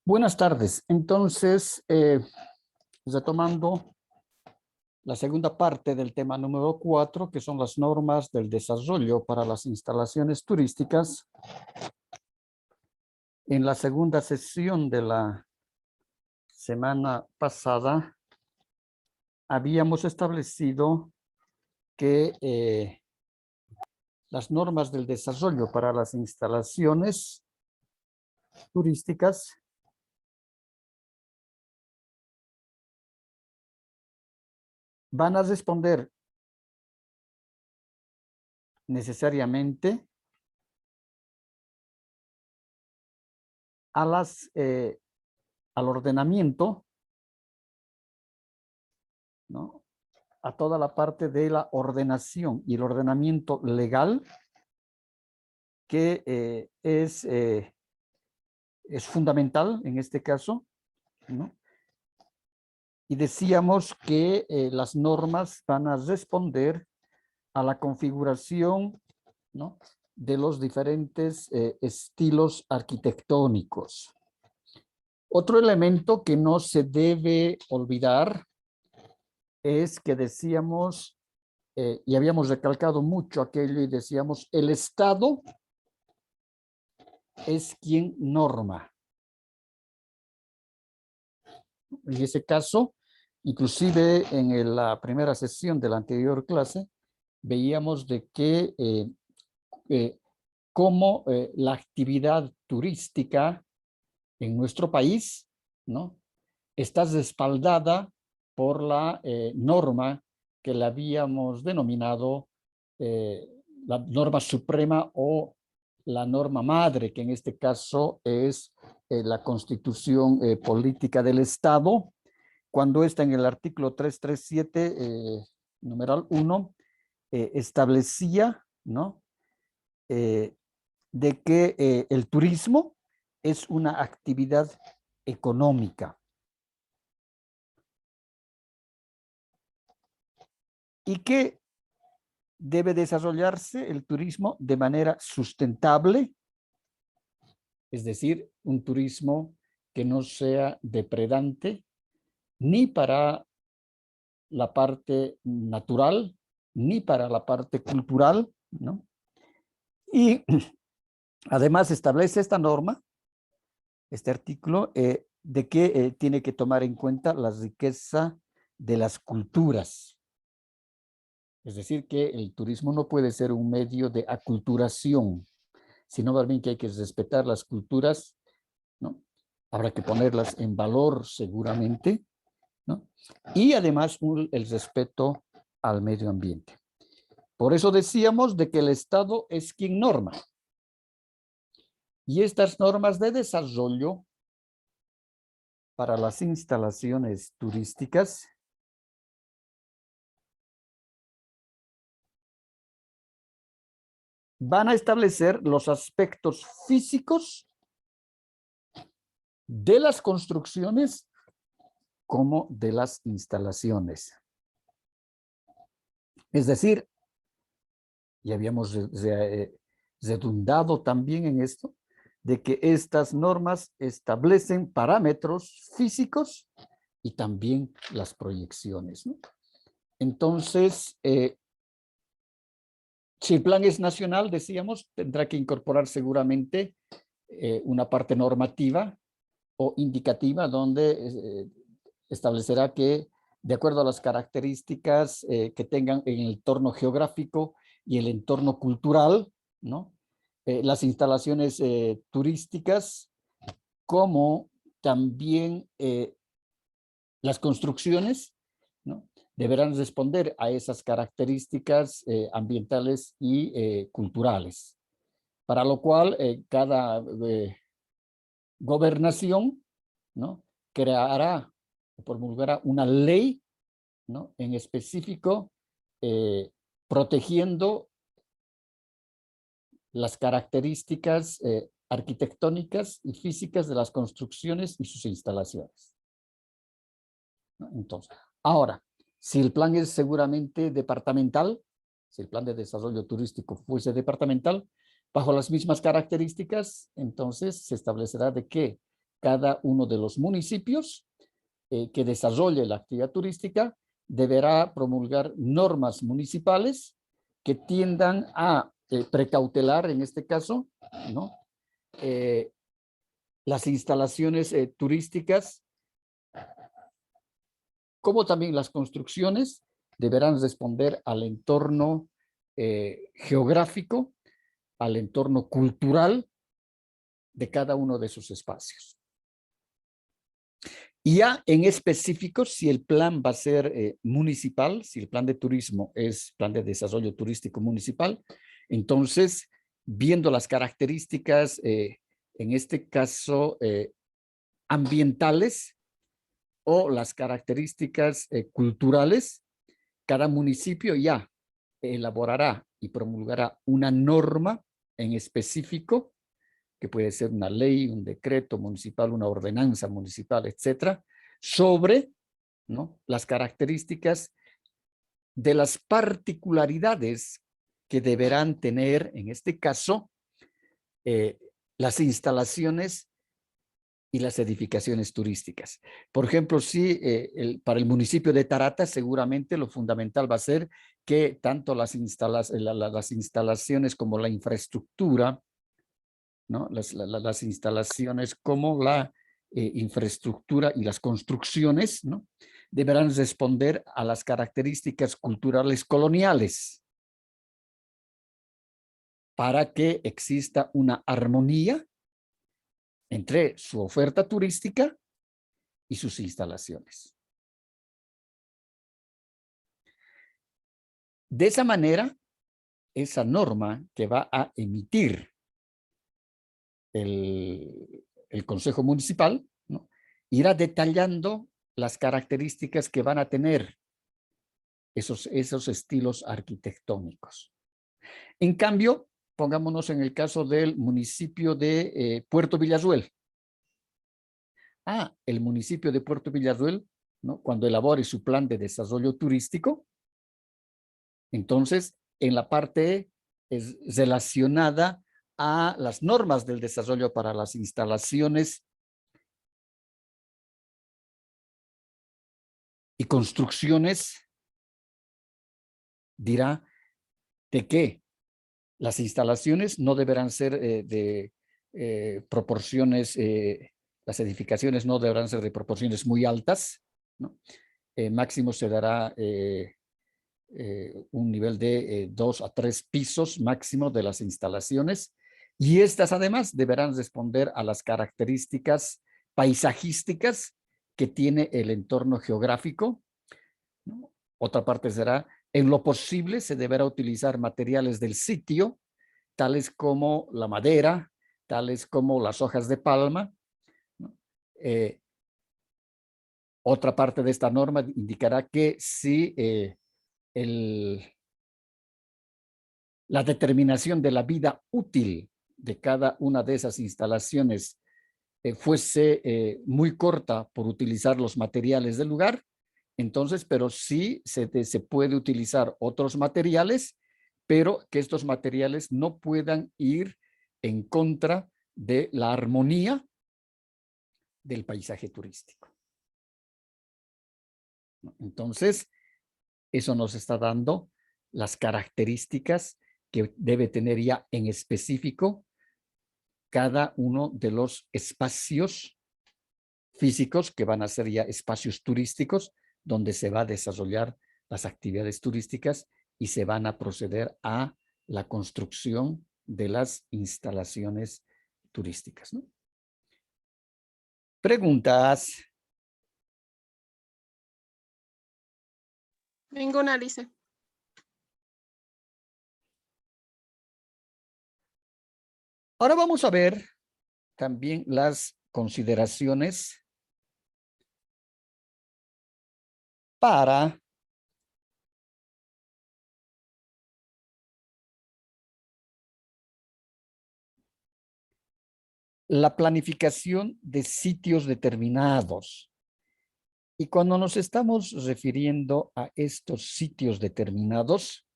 Buenas tardes. Entonces, retomando la segunda parte del tema número 4, que son las normas del desarrollo para las instalaciones turísticas. En la segunda sesión de la semana pasada, habíamos establecido que las normas del desarrollo para las instalaciones turísticas van a responder necesariamente a al ordenamiento, ¿no? A toda la parte de la ordenación y el ordenamiento legal que es fundamental en este caso, ¿no? Y decíamos que las normas van a responder a la configuración, ¿no?, de los diferentes estilos arquitectónicos. Otro elemento que no se debe olvidar es que decíamos, y habíamos recalcado mucho aquello y decíamos, el Estado es quien norma. En ese caso, inclusive en la primera sesión de la anterior clase, veíamos de que cómo la actividad turística en nuestro país, ¿no?, está respaldada por la norma que le habíamos denominado la norma suprema o la norma madre, que en este caso es la Constitución Política del Estado, cuando está en el artículo 337, numeral 1, establecía, ¿no?, de que el turismo es una actividad económica y que debe desarrollarse el turismo de manera sustentable, es decir, un turismo que no sea depredante ni para la parte natural ni para la parte cultural, ¿no? Y además establece esta norma, este artículo, de que tiene que tomar en cuenta la riqueza de las culturas. Es decir, que el turismo no puede ser un medio de aculturación, sino más bien que hay que respetar las culturas, ¿no? Habrá que ponerlas en valor seguramente, ¿no? Y además el respeto al medio ambiente. Por eso decíamos de que el Estado es quien norma. Y estas normas de desarrollo para las instalaciones turísticas van a establecer los aspectos físicos de las construcciones como de las instalaciones. Es decir, y habíamos redundado también en esto, de que estas normas establecen parámetros físicos y también las proyecciones, ¿no? Entonces, si el plan es nacional, decíamos, tendrá que incorporar seguramente una parte normativa o indicativa donde establecerá que, de acuerdo a las características que tengan en el entorno geográfico y el entorno cultural, ¿no?, las instalaciones turísticas, como también las construcciones, ¿no?, deberán responder a esas características ambientales y culturales, para lo cual cada gobernación, ¿no?, creará o promulgará una ley, ¿no?, en específico, protegiendo las características arquitectónicas y físicas de las construcciones y sus instalaciones, ¿no? Entonces, ahora, si el plan es seguramente departamental, si el plan de desarrollo turístico fuese departamental, bajo las mismas características, entonces se establecerá de que cada uno de los municipios que desarrolle la actividad turística deberá promulgar normas municipales que tiendan a precautelar, en este caso, ¿no? Las instalaciones turísticas, como también las construcciones, deberán responder al entorno geográfico, al entorno cultural de cada uno de sus espacios. Y ya en específico, si el plan va a ser municipal, si el plan de turismo es plan de desarrollo turístico municipal, entonces, viendo las características, en este caso, ambientales o las características culturales, cada municipio ya elaborará y promulgará una norma en específico, que puede ser una ley, un decreto municipal, una ordenanza municipal, etcétera, sobre, ¿no?, las características de las particularidades que deberán tener, en este caso, las instalaciones y las edificaciones turísticas. Por ejemplo, si para el municipio de Tarata, seguramente lo fundamental va a ser que tanto las instalaciones como la infraestructura, ¿no?, las instalaciones como la infraestructura y las construcciones, ¿no?, deberán responder a las características culturales coloniales para que exista una armonía entre su oferta turística y sus instalaciones. De esa manera, esa norma que va a emitir el Consejo Municipal, ¿no?, irá detallando las características que van a tener esos estilos arquitectónicos. En cambio, pongámonos en el caso del municipio de Puerto Villarruel. El municipio de Puerto Villarruel, ¿no?, cuando elabore su plan de desarrollo turístico, entonces, en la parte relacionada a las normas del desarrollo para las instalaciones y construcciones, dirá de que las instalaciones no deberán ser de proporciones, las edificaciones no deberán ser de proporciones muy altas, ¿no? Máximo se dará un nivel de 2 a 3 pisos máximo de las instalaciones, y estas además deberán responder a las características paisajísticas que tiene el entorno geográfico, ¿no? Otra parte será, en lo posible se deberá utilizar materiales del sitio, tales como la madera, tales como las hojas de palma, ¿no? Otra parte de esta norma indicará que si la determinación de la vida útil de cada una de esas instalaciones fuese muy corta por utilizar los materiales del lugar, entonces, pero sí se puede utilizar otros materiales, pero que estos materiales no puedan ir en contra de la armonía del paisaje turístico. Entonces, eso nos está dando las características que debe tener ya en específico cada uno de los espacios físicos que van a ser ya espacios turísticos donde se va a desarrollar las actividades turísticas y se van a proceder a la construcción de las instalaciones turísticas, ¿no? ¿Preguntas? Ninguna, dice. Ahora vamos a ver también las consideraciones para la planificación de sitios determinados. Y cuando nos estamos refiriendo a estos sitios determinados,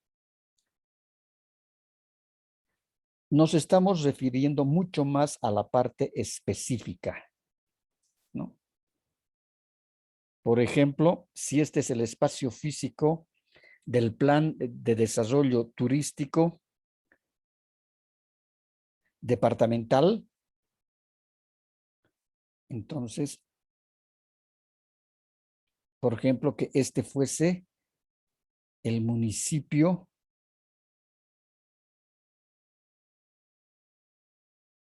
nos estamos refiriendo mucho más a la parte específica. Por ejemplo, si este es el espacio físico del plan de desarrollo turístico departamental, entonces, por ejemplo, que este fuese el municipio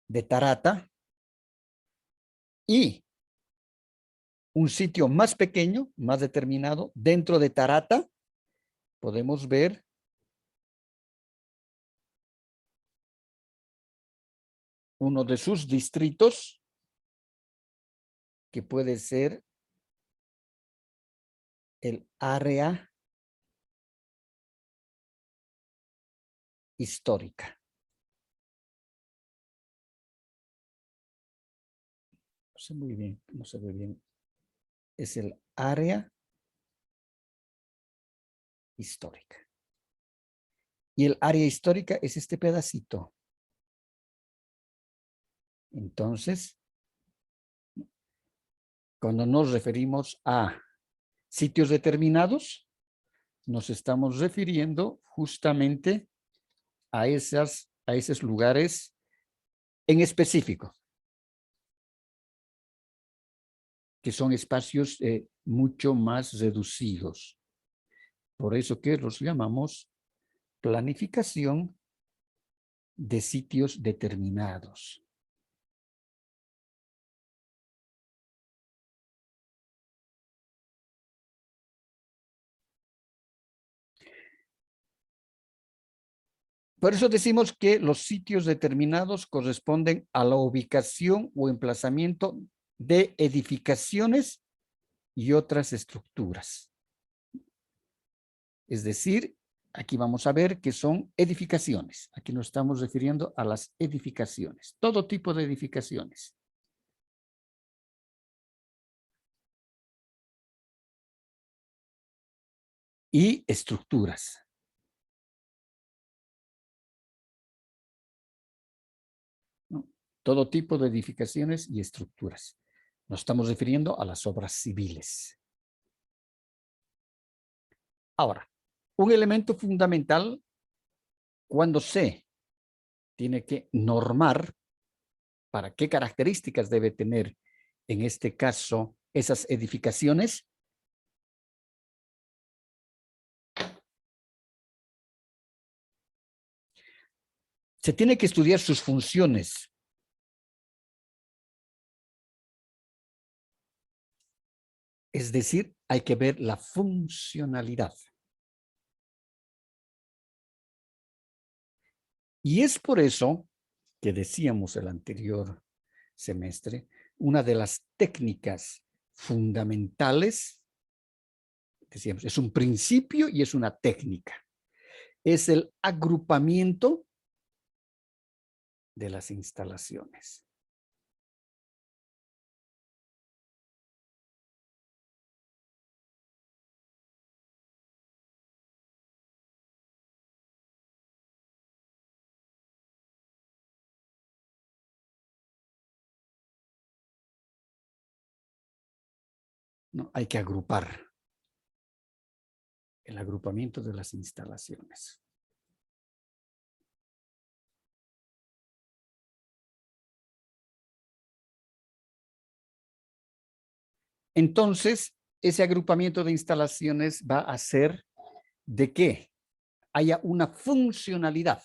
de Tarata y un sitio más pequeño, más determinado, dentro de Tarata, podemos ver uno de sus distritos, que puede ser el área histórica. No sé muy bien, no se ve bien. Es el área histórica. Y el área histórica es este pedacito. Entonces, cuando nos referimos a sitios determinados, nos estamos refiriendo justamente a esos lugares en específico, que son espacios mucho más reducidos. Por eso que los llamamos planificación de sitios determinados. Por eso decimos que los sitios determinados corresponden a la ubicación o emplazamiento de edificaciones y otras estructuras. Es decir, aquí vamos a ver que son edificaciones. Aquí nos estamos refiriendo a las edificaciones, todo tipo de edificaciones. Y estructuras. ¿No? Todo tipo de edificaciones y estructuras. Nos estamos refiriendo a las obras civiles. Ahora, un elemento fundamental cuando se tiene que normar para qué características debe tener, en este caso, esas edificaciones, se tiene que estudiar sus funciones. Es decir, hay que ver la funcionalidad. Y es por eso que decíamos el anterior semestre, una de las técnicas fundamentales, decíamos, es un principio y es una técnica, es el agrupamiento de las instalaciones. ¿No? Hay que agrupar el agrupamiento de las instalaciones. Entonces, ese agrupamiento de instalaciones va a hacer de que haya una funcionalidad,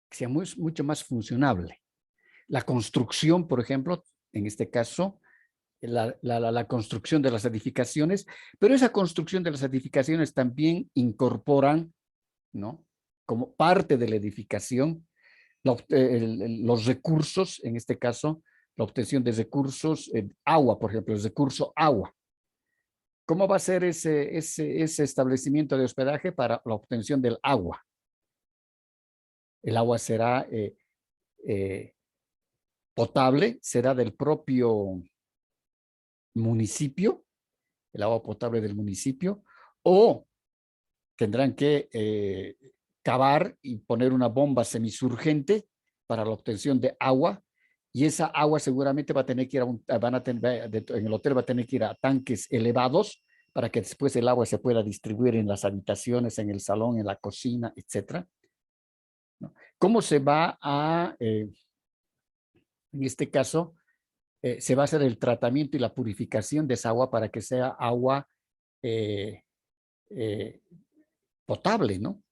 que sea mucho más funcionable. La construcción, por ejemplo, en este caso, la construcción de las edificaciones, pero esa construcción de las edificaciones también incorporan, ¿no?, como parte de la edificación, los recursos, en este caso, la obtención de recursos, agua, por ejemplo, el recurso agua. ¿Cómo va a ser ese establecimiento de hospedaje para la obtención del agua? El agua será potable, será del propio municipio, el agua potable del municipio, o tendrán que cavar y poner una bomba semisurgente para la obtención de agua y esa agua seguramente va a tener que ir en el hotel va a tener que ir a tanques elevados para que después el agua se pueda distribuir en las habitaciones, en el salón, en la cocina, etcétera, ¿no? ¿Cómo se va a, en este caso, se va a hacer el tratamiento y la purificación de esa agua para que sea agua eh, eh, potable, ¿no?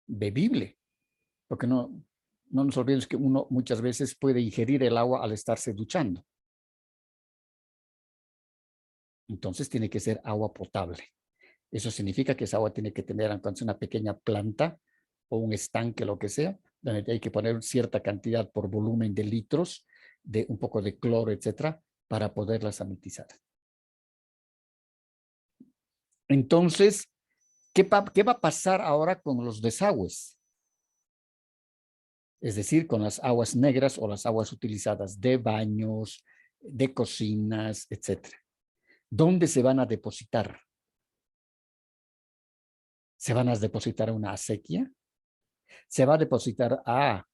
Bebible, porque no nos olvidemos que uno muchas veces puede ingerir el agua al estarse duchando. Entonces tiene que ser agua potable. Eso significa que esa agua tiene que tener entonces una pequeña planta o un estanque, lo que sea, donde hay que poner cierta cantidad por volumen de litros, de un poco de cloro, etcétera, para poderla sanitizar. Entonces, ¿qué va a pasar ahora con los desagües? Es decir, con las aguas negras o las aguas utilizadas de baños, de cocinas, etcétera. ¿Dónde se van a depositar? ¿Se van a depositar a una acequia? ¿Se va a depositar a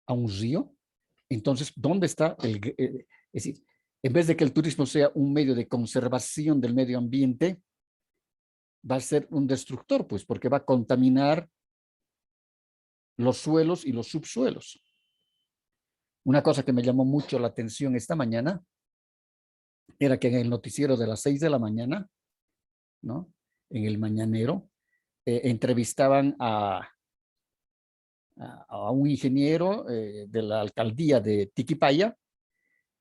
un río? Entonces, ¿dónde está es decir, en vez de que el turismo sea un medio de conservación del medio ambiente, va a ser un destructor, pues, porque va a contaminar los suelos y los subsuelos. Una cosa que me llamó mucho la atención esta mañana era que en el noticiero de las 6 de la mañana, ¿no? En el mañanero, entrevistaban a un ingeniero de la alcaldía de Tiquipaya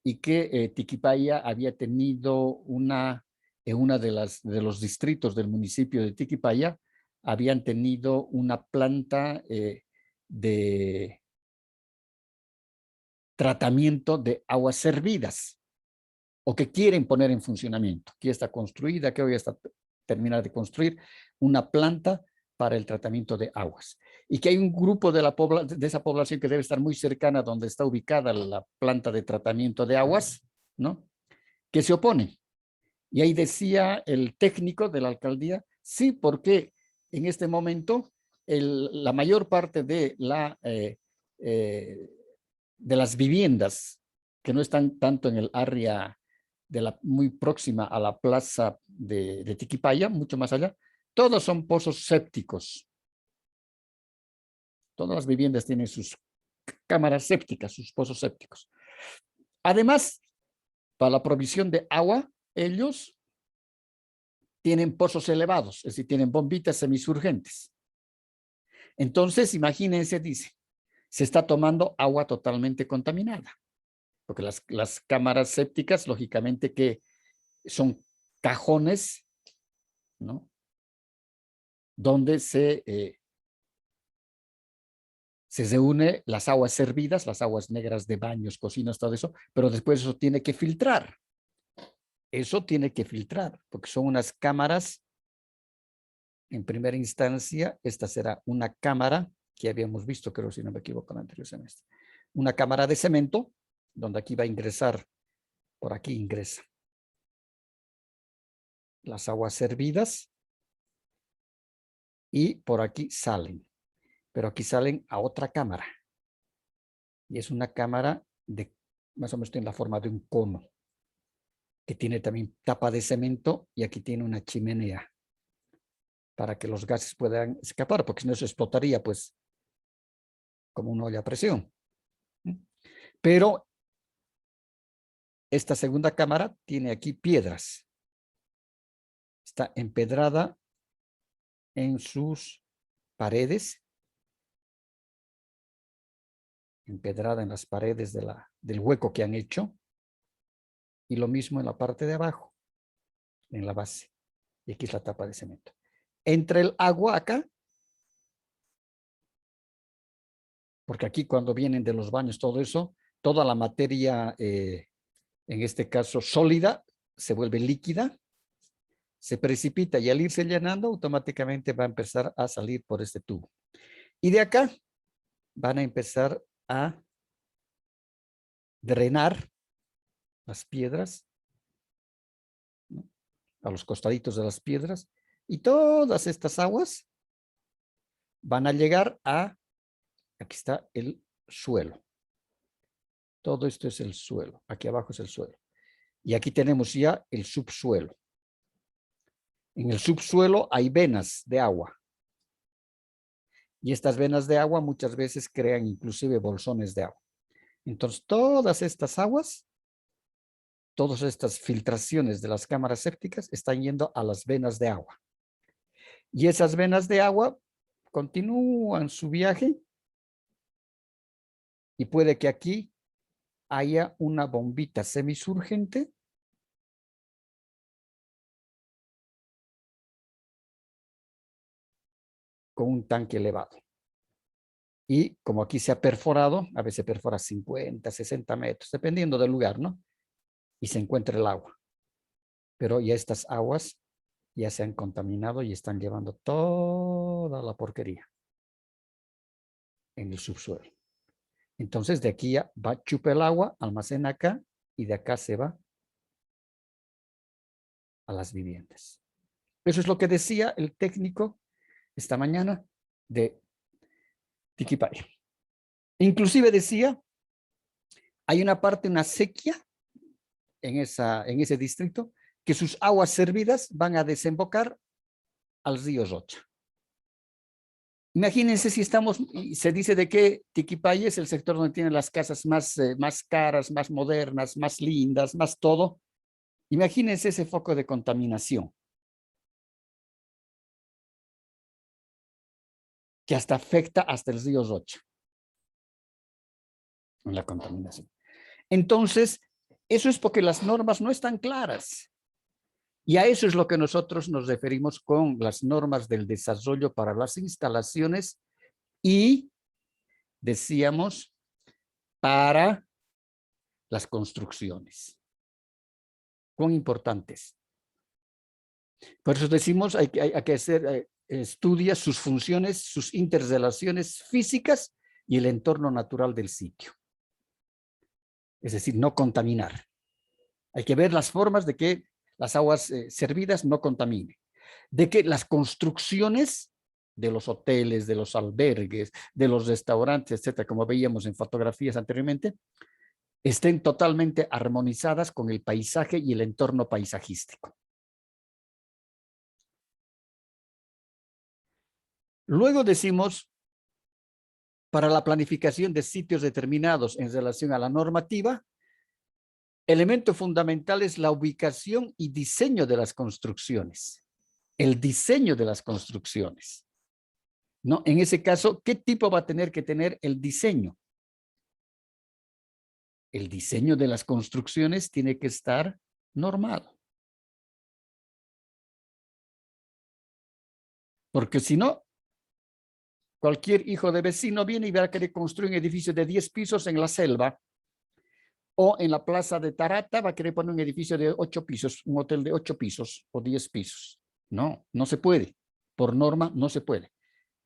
y que Tiquipaya había tenido en una de los distritos del municipio de Tiquipaya, habían tenido una planta de tratamiento de aguas servidas o que quieren poner en funcionamiento. Aquí está construida, que hoy está terminar de construir una planta para el tratamiento de aguas. Y que hay un grupo de esa población que debe estar muy cercana donde está ubicada la planta de tratamiento de aguas, ¿no? Que se opone. Y ahí decía el técnico de la alcaldía, sí, porque en este momento la mayor parte de las viviendas que no están tanto en el área muy próxima a la plaza de Tiquipaya, mucho más allá, todos son pozos sépticos. Todas las viviendas tienen sus cámaras sépticas, sus pozos sépticos. Además, para la provisión de agua, ellos tienen pozos elevados, es decir, tienen bombitas semisurgentes. Entonces, imagínense, dice, se está tomando agua totalmente contaminada, porque las cámaras sépticas, lógicamente que son cajones, ¿no? Donde se reúne las aguas servidas, las aguas negras de baños, cocinas, todo eso, pero después eso tiene que filtrar. Eso tiene que filtrar, porque son unas cámaras, en primera instancia, esta será una cámara que habíamos visto, creo si no me equivoco, en el anterior semestre. Una cámara de cemento, donde aquí va a ingresar, por aquí ingresa las aguas servidas y por aquí salen. Pero aquí salen a otra cámara. Y es una cámara de más o menos en la forma de un cono, que tiene también tapa de cemento y aquí tiene una chimenea para que los gases puedan escapar, porque si no se explotaría pues como una olla a presión. Pero esta segunda cámara tiene aquí piedras. Está empedrada en sus paredes, empedrada en las paredes del hueco que han hecho, y lo mismo en la parte de abajo, en la base. Y aquí es la tapa de cemento. Entre el agua acá, porque aquí cuando vienen de los baños, todo eso, toda la materia, en este caso sólida, se vuelve líquida, se precipita y al irse llenando, automáticamente va a empezar a salir por este tubo. Y de acá van a empezar a drenar las piedras, ¿no? A los costaditos de las piedras, y todas estas aguas van a llegar aquí está el suelo. Todo esto es el suelo. Aquí abajo es el suelo. Y aquí tenemos ya el subsuelo. En el subsuelo hay venas de agua. Y estas venas de agua muchas veces crean inclusive bolsones de agua. Entonces, todas estas aguas, todas estas filtraciones de las cámaras sépticas están yendo a las venas de agua. Y esas venas de agua continúan su viaje y puede que aquí haya una bombita semisurgente con un tanque elevado. Y como aquí se ha perforado, a veces perfora 50, 60 metros, dependiendo del lugar, ¿no? Y se encuentra el agua. Pero ya estas aguas ya se han contaminado y están llevando toda la porquería en el subsuelo. Entonces de aquí ya va, chupa el agua, almacena acá y de acá se va a las viviendas. Eso es lo que decía el técnico esta mañana de Tiquipaya. Inclusive decía, hay una parte, una sequía en ese distrito, que sus aguas servidas van a desembocar al río Rocha. Imagínense si estamos, se dice de que Tiquipaya es el sector donde tienen las casas más caras, más modernas, más lindas, más todo. Imagínense ese foco de contaminación, que hasta afecta hasta el río Rocha, en la contaminación. Entonces, eso es porque las normas no están claras. Y a eso es lo que nosotros nos referimos con las normas del desarrollo para las instalaciones y, decíamos, para las construcciones. ¿Cuán importantes? Por eso decimos, hay que hacer, estudia sus funciones, sus interrelaciones físicas y el entorno natural del sitio. Es decir, no contaminar. Hay que ver las formas de que las aguas servidas no contaminen. De que las construcciones de los hoteles, de los albergues, de los restaurantes, etcétera, como veíamos en fotografías anteriormente, estén totalmente armonizadas con el paisaje y el entorno paisajístico. Luego decimos, para la planificación de sitios determinados en relación a la normativa, elemento fundamental es la ubicación y diseño de las construcciones. El diseño de las construcciones. ¿No? En ese caso, ¿qué tipo va a tener que tener el diseño? El diseño de las construcciones tiene que estar normado. Porque si no, cualquier hijo de vecino viene y va a querer construir un edificio de 10 pisos en la selva o en la plaza de Tarata va a querer poner un edificio de 8 pisos, un hotel de 8 pisos o 10 pisos. No, no se puede. Por norma, no se puede.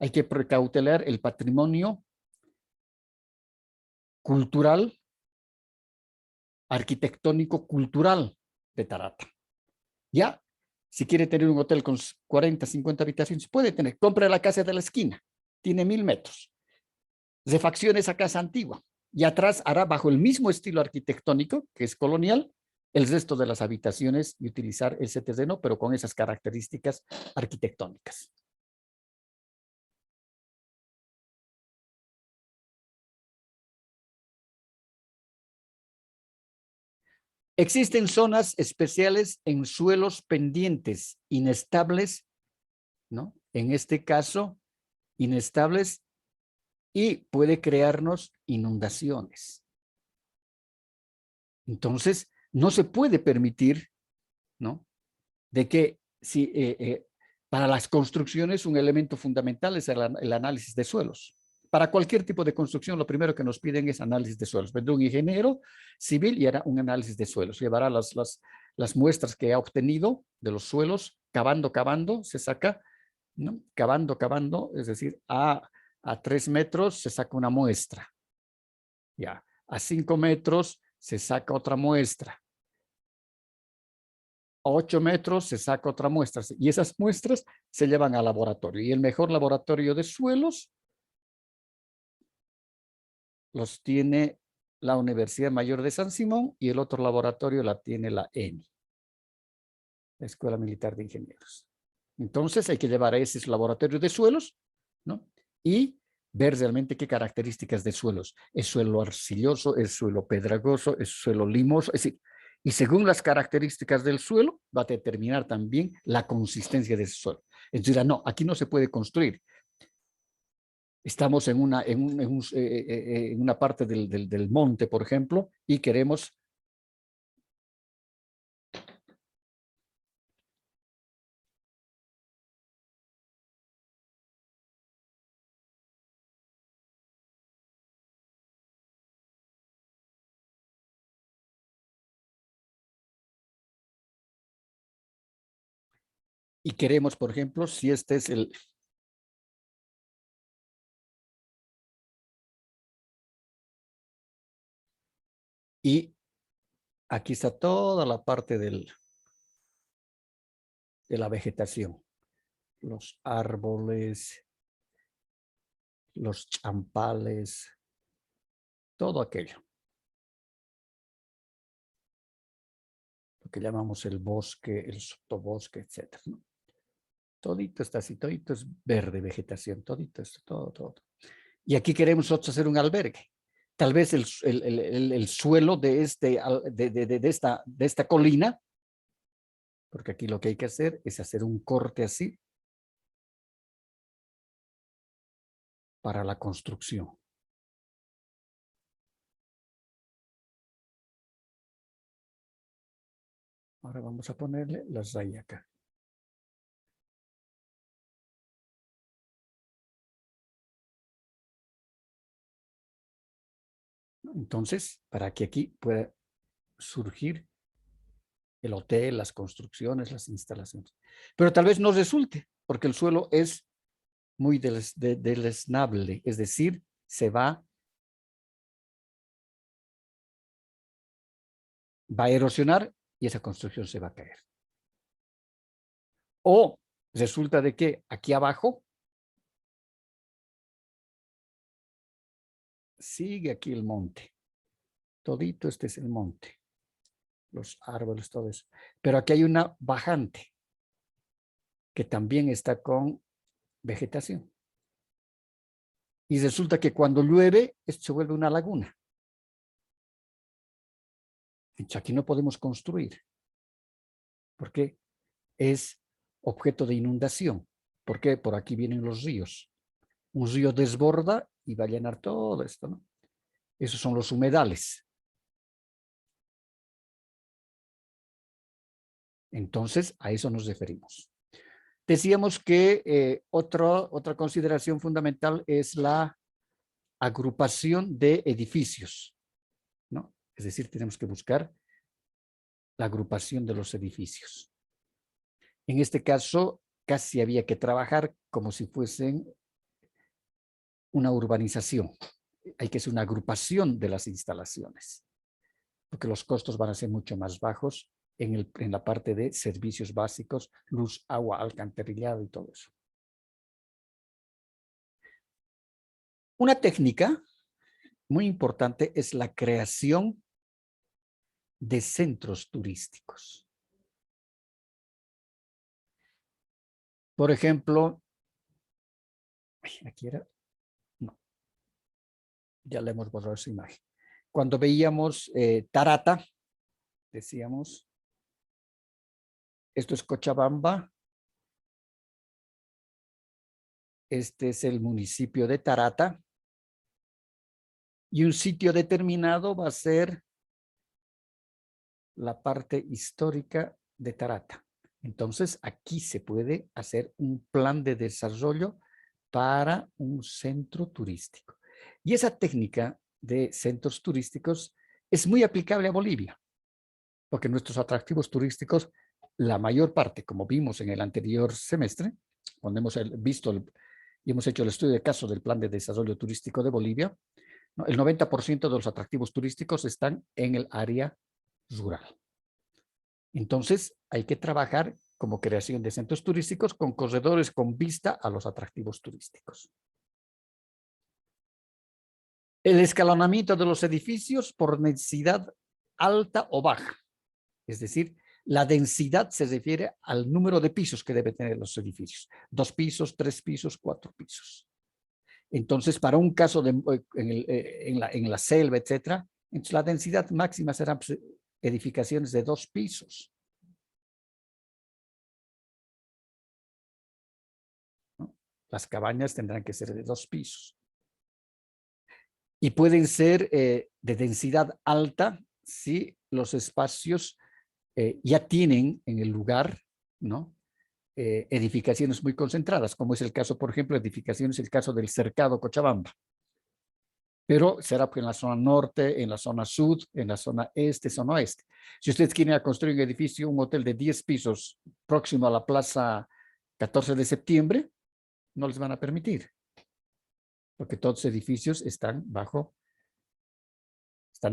Hay que precautelar el patrimonio cultural, arquitectónico cultural de Tarata. Ya, si quiere tener un hotel con 40, 50 habitaciones, puede tener. Compre la casa de la esquina, tiene 1000 metros. Refaccione esa casa antigua y atrás hará bajo el mismo estilo arquitectónico, que es colonial, el resto de las habitaciones y utilizar ese terreno, pero con esas características arquitectónicas. Existen zonas especiales en suelos pendientes, inestables, ¿no? En este caso, inestables y puede crearnos inundaciones. Entonces, no se puede permitir, ¿no? De que si, para las construcciones un elemento fundamental es el análisis de suelos. Para cualquier tipo de construcción, lo primero que nos piden es análisis de suelos. Vendrá un ingeniero civil y hará un análisis de suelos. Llevará las muestras que ha obtenido de los suelos, cavando, se saca, ¿no? Cavando, es decir, a 3 metros se saca una muestra. Ya, a 5 metros se saca otra muestra. A 8 metros se saca otra muestra y esas muestras se llevan al laboratorio y el mejor laboratorio de suelos los tiene la Universidad Mayor de San Simón y el otro laboratorio la tiene la EMI, la Escuela Militar de Ingenieros. Entonces hay que llevar a esos laboratorios de suelos, ¿no? Y ver realmente qué características de suelos. ¿Es suelo arcilloso? ¿Es suelo pedregoso? ¿Es suelo limoso? Es decir, y según las características del suelo, va a determinar también la consistencia de ese suelo. Es decir, no, aquí no se puede construir. Estamos en una parte del monte, por ejemplo, y queremos por ejemplo, si este es el... Y aquí está toda la parte de la vegetación. Los árboles, los champales, todo aquello. Lo que llamamos el bosque, el sotobosque, etc., ¿no? Todito está así, todito es verde vegetación, todito esto, todo. Y aquí queremos nosotros hacer un albergue. Tal vez el suelo de esta colina, porque aquí lo que hay que hacer es hacer un corte así para la construcción. Ahora vamos a ponerle las rayas acá. Entonces, para que aquí pueda surgir el hotel, las construcciones, las instalaciones. Pero tal vez no resulte, porque el suelo es muy deleznable, es decir, va a erosionar y esa construcción se va a caer. O resulta de que aquí abajo sigue aquí el monte. Todito este es el monte. Los árboles, todo eso. Pero aquí hay una bajante que también está con vegetación. Y resulta que cuando llueve, esto se vuelve una laguna. Entonces aquí no podemos construir, porque es objeto de inundación. Porque por aquí vienen los ríos. Un río desborda y va a llenar todo esto, ¿no? Esos son los humedales. Entonces, a eso nos referimos. Decíamos que otra consideración fundamental es la agrupación de edificios, ¿no? Es decir, tenemos que buscar la agrupación de los edificios. En este caso, casi había que trabajar como si fuesen una urbanización. Hay que hacer una agrupación de las instalaciones, porque los costos van a ser mucho más bajos en la parte de servicios básicos, luz, agua, alcantarillado y todo eso. Una técnica muy importante es la creación de centros turísticos. Por ejemplo, aquí era, no, ya le hemos borrado esa imagen. Cuando veíamos Tarata, decíamos, esto es Cochabamba, este es el municipio de Tarata, y un sitio determinado va a ser la parte histórica de Tarata. Entonces, aquí se puede hacer un plan de desarrollo para un centro turístico. Y esa técnica de centros turísticos es muy aplicable a Bolivia, porque nuestros atractivos turísticos, la mayor parte, como vimos en el anterior semestre, cuando hemos visto y hemos hecho el estudio de caso del Plan de Desarrollo Turístico de Bolivia, ¿no? El 90% de los atractivos turísticos están en el área rural. Entonces, hay que trabajar como creación de centros turísticos con corredores con vista a los atractivos turísticos. El escalonamiento de los edificios por densidad alta o baja. Es decir, la densidad se refiere al número de pisos que deben tener los edificios. 2 pisos, 3 pisos, 4 pisos. Entonces, para un caso en la selva, etcétera, entonces la densidad máxima serán edificaciones de 2 pisos. ¿No? Las cabañas tendrán que ser de 2 pisos. Y pueden ser de densidad alta si los espacios ya tienen en el lugar, ¿no? Edificaciones muy concentradas, como es el caso, por ejemplo, edificaciones, el caso del Cercado Cochabamba. Pero será en la zona norte, en la zona sur, en la zona este, zona oeste. Si ustedes quieren construir un edificio, un hotel de 10 pisos próximo a la plaza 14 de septiembre, no les van a permitir. Porque todos los edificios están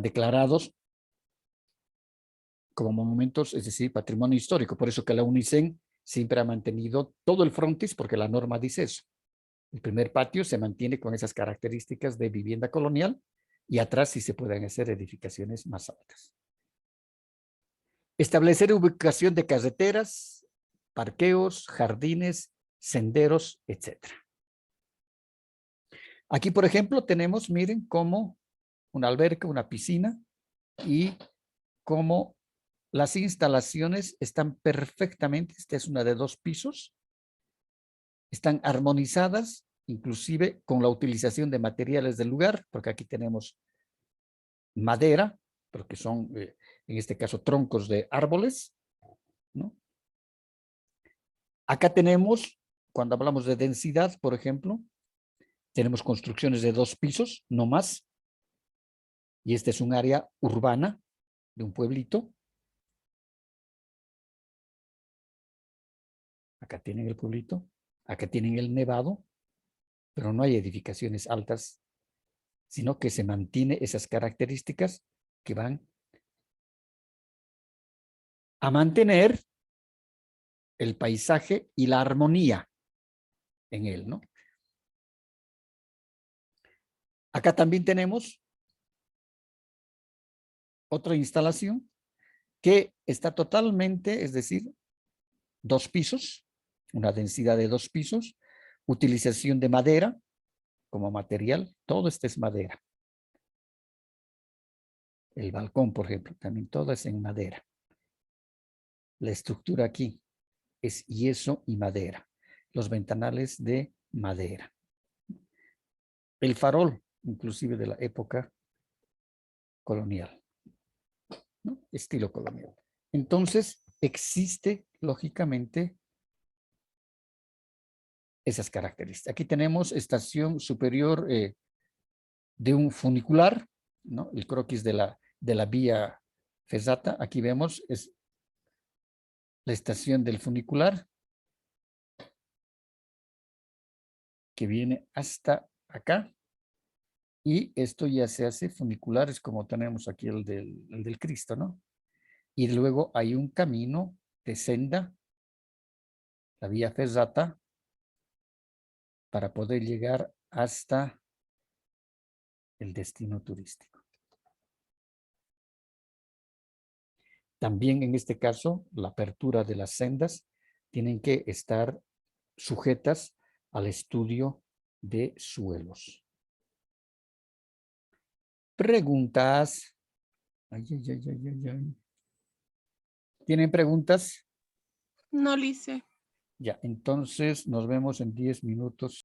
declarados como monumentos, es decir, patrimonio histórico. Por eso que la UNICEN siempre ha mantenido todo el frontis, porque la norma dice eso. El primer patio se mantiene con esas características de vivienda colonial y atrás sí se pueden hacer edificaciones más altas. Establecer ubicación de carreteras, parqueos, jardines, senderos, etc. Aquí, por ejemplo, tenemos, miren, como una alberca, una piscina y cómo las instalaciones están perfectamente, esta es una de 2 pisos, están armonizadas, inclusive con la utilización de materiales del lugar, porque aquí tenemos madera, porque son, en este caso, troncos de árboles, ¿no? Acá tenemos, cuando hablamos de densidad, por ejemplo, tenemos construcciones de 2 pisos, no más, y esta es un área urbana de un pueblito. Acá tienen el pueblito, acá tienen el nevado, pero no hay edificaciones altas, sino que se mantiene esas características que van a mantener el paisaje y la armonía en él, ¿no? Acá también tenemos otra instalación que está totalmente, es decir, 2 pisos, una densidad de 2 pisos, utilización de madera como material, todo esto es madera. El balcón, por ejemplo, también todo es en madera. La estructura aquí es yeso y madera. Los ventanales de madera. El farol, inclusive de la época colonial, ¿no? Estilo colonial. Entonces, existe, lógicamente, esas características. Aquí tenemos estación superior de un funicular, ¿no? El croquis de la vía Fesata. Aquí vemos es la estación del funicular que viene hasta acá. Y esto ya se hace funiculares como tenemos aquí el del Cristo, ¿no? Y luego hay un camino de senda, la vía Ferrata, para poder llegar hasta el destino turístico. También en este caso, la apertura de las sendas tienen que estar sujetas al estudio de suelos. Preguntas. Ay, ay, ay, ay, ay, ay. ¿Tienen preguntas? No, Lice. Ya, entonces nos vemos en 10 minutos.